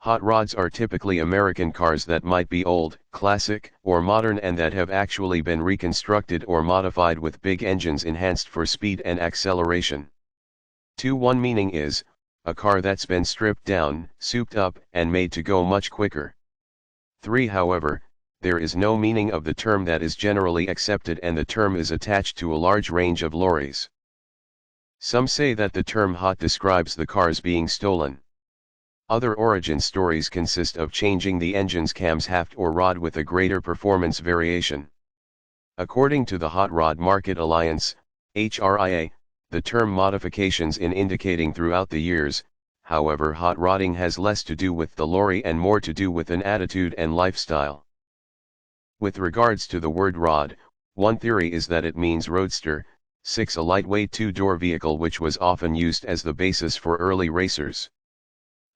Hot rods are typically American cars that might be old, classic, or modern and that have actually been reconstructed or modified with big engines enhanced for speed and acceleration. 2. Meaning is, a car that's been stripped down, souped up, and made to go much quicker. 3. However, there is no meaning of the term that is generally accepted, and the term is attached to a large range of lorries. Some say that the term hot describes the cars being stolen. Other origin stories consist of changing the engine's camshaft or rod with a greater performance variation. According to the Hot Rod Market Alliance, HRIA, the term modifications in indicating throughout the years. However, hot rodding has less to do with the lorry and more to do with an attitude and lifestyle. With regards to the word rod, one theory is that it means roadster. 6. A lightweight two-door vehicle which was often used as the basis for early racers.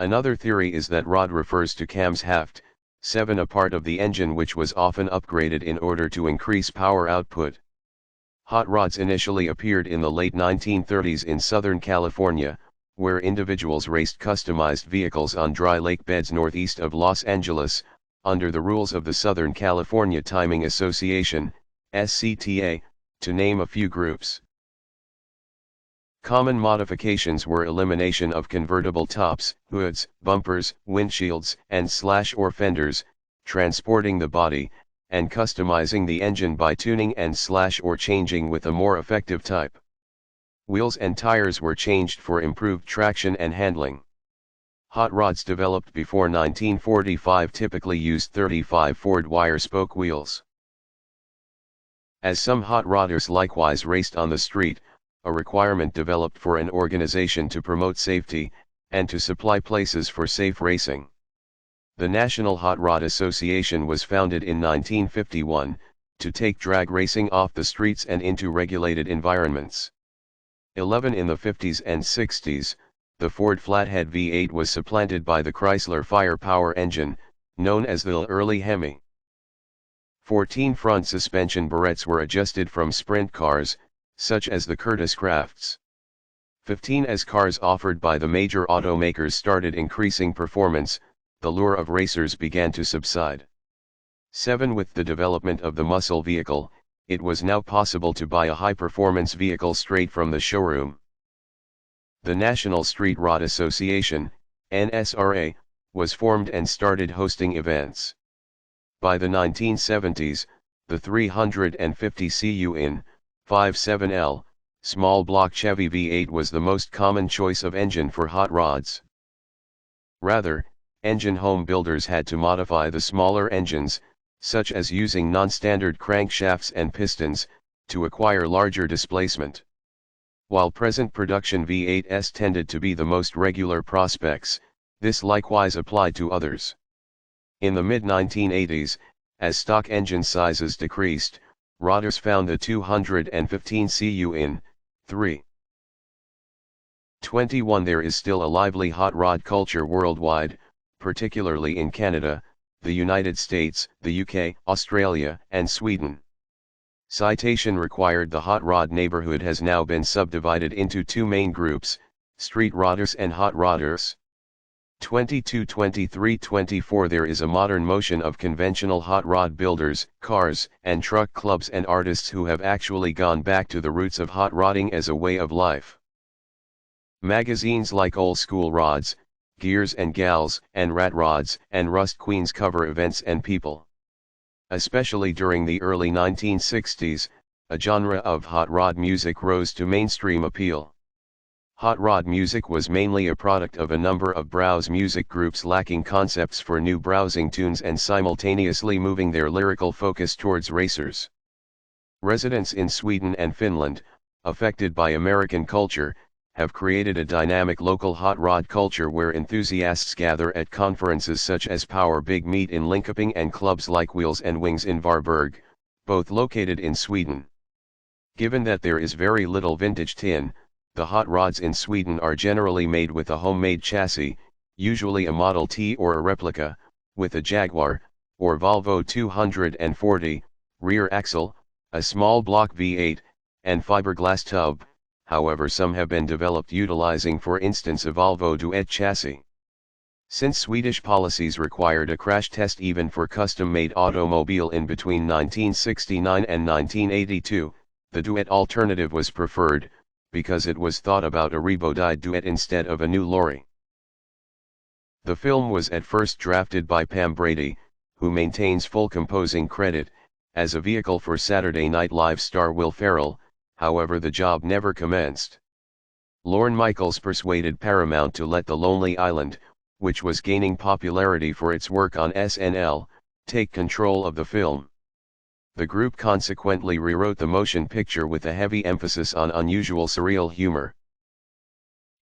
Another theory is that rod refers to camshaft. 7. A part of the engine which was often upgraded in order to increase power output. Hot rods initially appeared in the late 1930s in Southern California, where individuals raced customized vehicles on dry lake beds northeast of Los Angeles, under the rules of the Southern California Timing Association, SCTA, to name a few groups. Common modifications were elimination of convertible tops, hoods, bumpers, windshields, and slash-or fenders, transporting the body, and customizing the engine by tuning and slash-or changing with a more effective type. Wheels and tires were changed for improved traction and handling. Hot rods developed before 1945 typically used 35 Ford wire spoke wheels. As some hot rodders likewise raced on the street, a requirement developed for an organization to promote safety, and to supply places for safe racing. The National Hot Rod Association was founded in 1951, to take drag racing off the streets and into regulated environments. 11. In the 50s and 60s, the Ford Flathead V8 was supplanted by the Chrysler Firepower engine, known as the early Hemi. 14. Front suspension barrettes were adjusted from sprint cars, such as the Curtiss Crafts. 15. As cars offered by the major automakers started increasing performance, the lure of racers began to subside. 7. With the development of the muscle vehicle, it was now possible to buy a high-performance vehicle straight from the showroom. The National Street Rod Association, NSRA, was formed and started hosting events. By the 1970s, the 350 cu in 57L, small block Chevy V8 was the most common choice of engine for hot rods. Rather, engine home builders had to modify the smaller engines, such as using non-standard crankshafts and pistons, to acquire larger displacement. While present production V8s tended to be the most regular prospects, this likewise applied to others. In the mid-1980s, as stock engine sizes decreased, rodders found the 215 cu in 3.21. There is still a lively hot rod culture worldwide, particularly in Canada, the United States, the UK, Australia, and Sweden. Citation required. The hot rod neighborhood has now been subdivided into two main groups, street rodders and hot rodders. 22, 23, 24. There is a modern motion of conventional hot rod builders, cars, and truck clubs and artists who have actually gone back to the roots of hot rodding as a way of life. Magazines like Old School Rods, Gears and Gals, and Rat Rods, and Rust Queens cover events and people. Especially during the early 1960s, a genre of hot rod music rose to mainstream appeal. Hot rod music was mainly a product of a number of browse music groups lacking concepts for new browsing tunes and simultaneously moving their lyrical focus towards racers. Residents in Sweden and Finland, affected by American culture, have created a dynamic local hot rod culture where enthusiasts gather at conferences such as Power Big Meet in Linköping and clubs like Wheels and Wings in Varberg, both located in Sweden. Given that there is very little vintage tin, the hot rods in Sweden are generally made with a homemade chassis, usually a Model T or a replica, with a Jaguar, or Volvo 240, rear axle, a small block V8, and fiberglass tub. However, some have been developed utilizing, for instance, a Volvo Duet chassis. Since Swedish policies required a crash test even for custom-made automobile in between 1969 and 1982, the duet alternative was preferred, because it was thought about a rebodied duet instead of a new lorry. The film was at first drafted by Pam Brady, who maintains full composing credit, as a vehicle for Saturday Night Live star Will Ferrell, however the job never commenced. Lorne Michaels persuaded Paramount to let The Lonely Island, which was gaining popularity for its work on SNL, take control of the film. The group consequently rewrote the motion picture with a heavy emphasis on unusual surreal humor.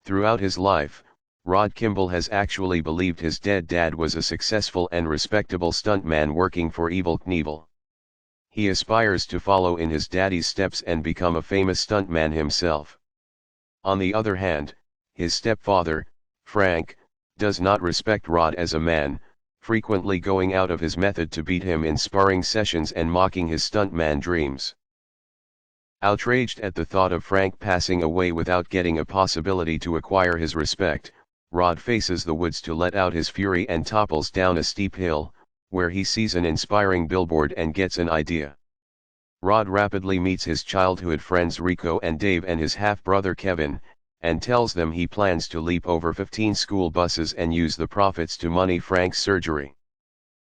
Throughout his life, Rod Kimball has actually believed his dead dad was a successful and respectable stuntman working for Evel Knievel. He aspires to follow in his daddy's steps and become a famous stuntman himself. On the other hand, his stepfather, Frank, does not respect Rod as a man, frequently going out of his method to beat him in sparring sessions and mocking his stuntman dreams. Outraged at the thought of Frank passing away without getting a possibility to acquire his respect, Rod faces the woods to let out his fury and topples down a steep hill, where he sees an inspiring billboard and gets an idea. Rod rapidly meets his childhood friends Rico and Dave and his half-brother Kevin, and tells them he plans to leap over 15 school buses and use the profits to money Frank's surgery.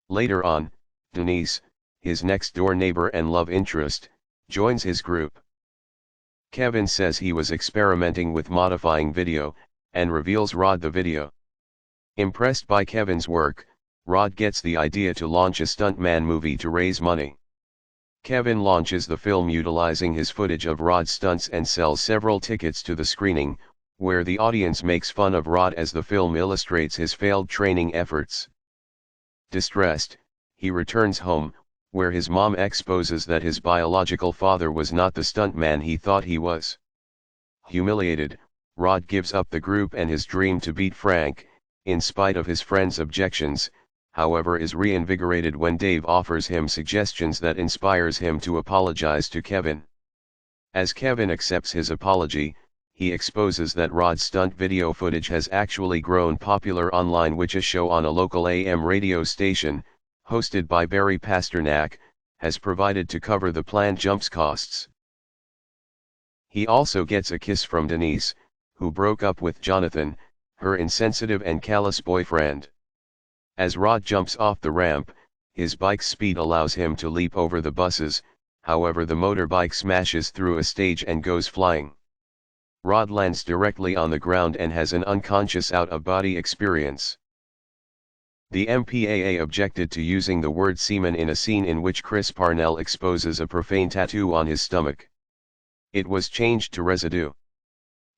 Later on, Denise, his next-door neighbor and love interest, joins his group. Kevin says he was experimenting with modifying video, and reveals Rod the video. Impressed by Kevin's work, Rod gets the idea to launch a stuntman movie to raise money. Kevin launches the film utilizing his footage of Rod's stunts and sells several tickets to the screening, where the audience makes fun of Rod as the film illustrates his failed training efforts. Distressed, he returns home, where his mom exposes that his biological father was not the stuntman he thought he was. Humiliated, Rod gives up the group and his dream to beat Frank, in spite of his friends' objections, however is reinvigorated when Dave offers him suggestions that inspires him to apologize to Kevin. As Kevin accepts his apology, he exposes that Rod's stunt video footage has actually grown popular online, which a show on a local AM radio station, hosted by Barry Pasternak, has provided to cover the planned jumps costs. He also gets a kiss from Denise, who broke up with Jonathan, her insensitive and callous boyfriend. As Rod jumps off the ramp, his bike's speed allows him to leap over the buses, however the motorbike smashes through a stage and goes flying. Rod lands directly on the ground and has an unconscious out-of-body experience. The MPAA objected to using the word semen in a scene in which Chris Parnell exposes a profane tattoo on his stomach. It was changed to residue.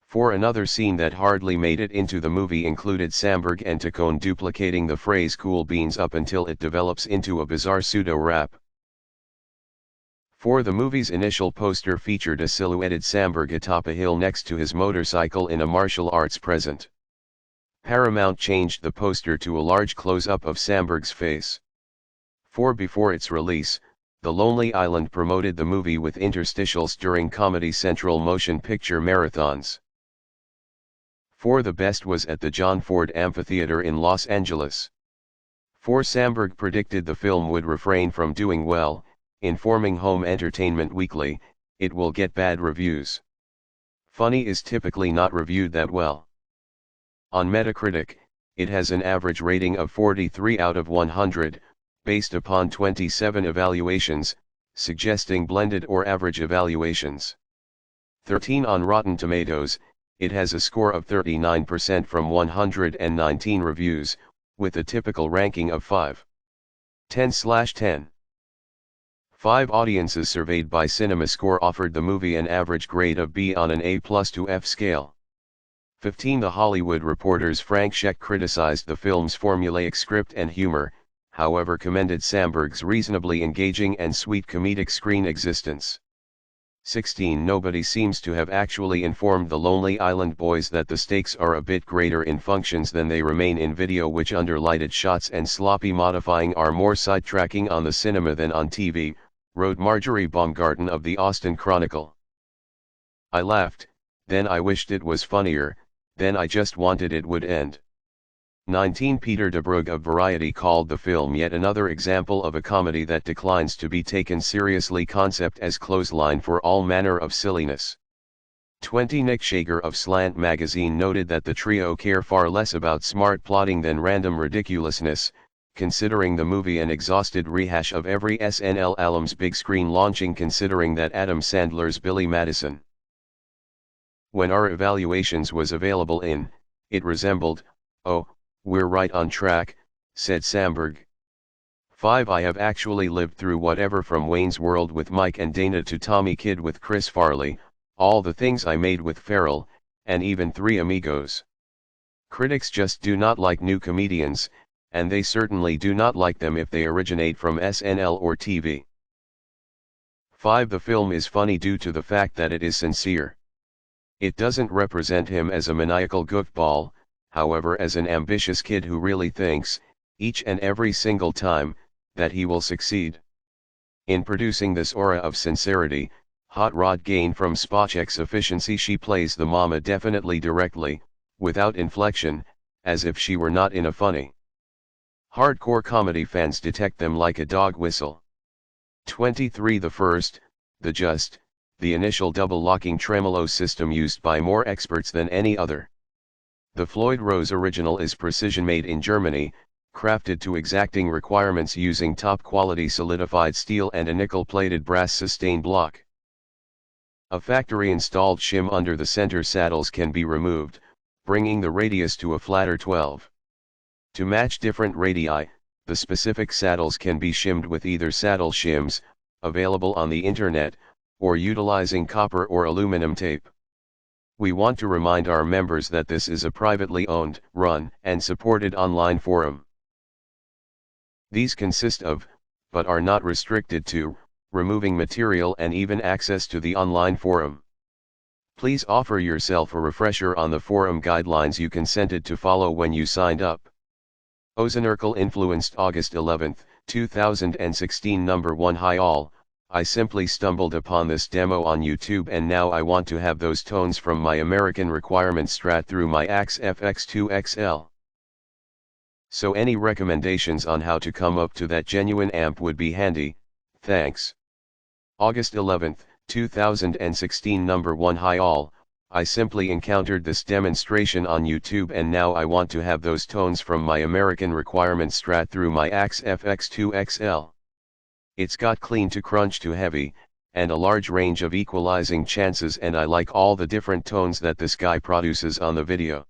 For another scene that hardly made it into the movie included Samberg and Taccone duplicating the phrase "cool beans" up until it develops into a bizarre pseudo-rap. For the movie's initial poster featured a silhouetted Samberg atop a hill next to his motorcycle in a martial arts present. Paramount changed the poster to a large close-up of Samberg's face. Before its release, The Lonely Island promoted the movie with interstitials during Comedy Central motion picture marathons. The best was at the John Ford Amphitheater in Los Angeles. Samberg predicted the film would refrain from doing well, informing Home Entertainment Weekly, "It will get bad reviews. Funny is typically not reviewed that well." On Metacritic, it has an average rating of 43 out of 100, based upon 27 evaluations, suggesting blended or average evaluations. 13 on Rotten Tomatoes, it has a score of 39% from 119 reviews, with a typical ranking of 5.10/10. 5 audiences surveyed by CinemaScore offered the movie an average grade of B on an A+ to F scale. 15 The Hollywood Reporter's Frank Scheck criticized the film's formulaic script and humor, however commended Samberg's reasonably engaging and sweet comedic screen existence. 16 Nobody seems to have actually informed the Lonely Island boys that the stakes are a bit greater in functions than they remain in video, which underlighted shots and sloppy modifying are more sidetracking on the cinema than on TV, wrote Marjorie Baumgarten of the Austin Chronicle. "I laughed, then I wished it was funnier, then I just wanted it would end. 19 Peter de Brugge of Variety called the film yet another example of a comedy that declines to be taken seriously, concept as clothesline for all manner of silliness. 20 Nick Shager of Slant magazine noted that the trio care far less about smart plotting than random ridiculousness, considering the movie an exhausted rehash of every SNL alum's big screen launching, considering that Adam Sandler's Billy Madison. When our evaluations was available in, it resembled, "Oh, we're right on track," said Samberg. 5 I have actually lived through whatever from Wayne's World with Mike and Dana to Tommy Kid with Chris Farley, all the things I made with Ferrell, and even Three Amigos. Critics just do not like new comedians, and they certainly do not like them if they originate from SNL or TV. 5 The film is funny due to the fact that it is sincere. It doesn't represent him as a maniacal goofball, however, as an ambitious kid who really thinks, each and every single time, that he will succeed. In producing this aura of sincerity, Hot Rod gained from Spacek's efficiency. She plays the mama definitely directly, without inflection, as if she were not in a funny. Hardcore comedy fans detect them like a dog whistle. 23 the initial double-locking tremolo system used by more experts than any other. The Floyd Rose original is precision-made in Germany, crafted to exacting requirements using top-quality solidified steel and a nickel-plated brass sustain block. A factory-installed shim under the center saddles can be removed, bringing the radius to a flatter 12. To match different radii, the specific saddles can be shimmed with either saddle shims, available on the internet, or utilizing copper or aluminum tape. We want to remind our members that this is a privately owned, run, and supported online forum. These consist of, but are not restricted to, removing material and even access to the online forum. Please offer yourself a refresher on the forum guidelines you consented to follow when you signed up. Ozenerkel influenced August 11, 2016 Number 1 Hi all, I simply stumbled upon this demo on YouTube and now I want to have those tones from my American Requirement Strat through my Axe FX2 XL. So any recommendations on how to come up to that genuine amp would be handy, thanks. August 11, 2016 Number 1 Hi all, I simply encountered this demonstration on YouTube and now I want to have those tones from my American Requirement Strat through my Axe FX2 XL. It's got clean to crunch to heavy, and a large range of equalizing chances, and I like all the different tones that this guy produces on the video.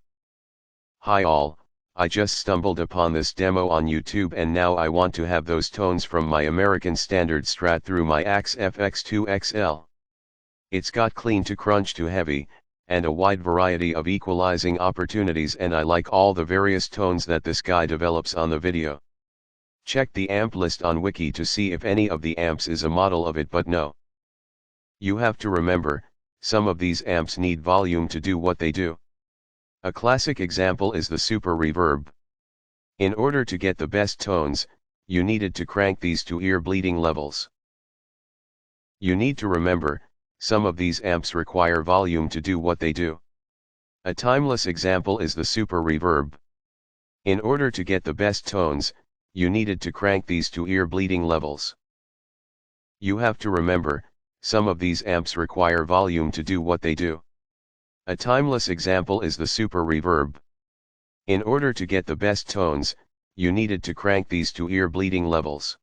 Hi all, I just stumbled upon this demo on YouTube and now I want to have those tones from my American Standard Strat through my Axe FX2 XL. It's got clean to crunch to heavy, and a wide variety of equalizing opportunities, and I like all the various tones that this guy develops on the video. Check the amp list on Wiki to see if any of the amps is a model of it, but no. You have to remember, some of these amps need volume to do what they do. A classic example is the Super Reverb. In order to get the best tones, you needed to crank these to ear-bleeding levels. You need to remember, some of these amps require volume to do what they do. A timeless example is the Super Reverb. In order to get the best tones, you needed to crank these to ear-bleeding levels. You have to remember, some of these amps require volume to do what they do. A timeless example is the Super Reverb. In order to get the best tones, you needed to crank these to ear-bleeding levels.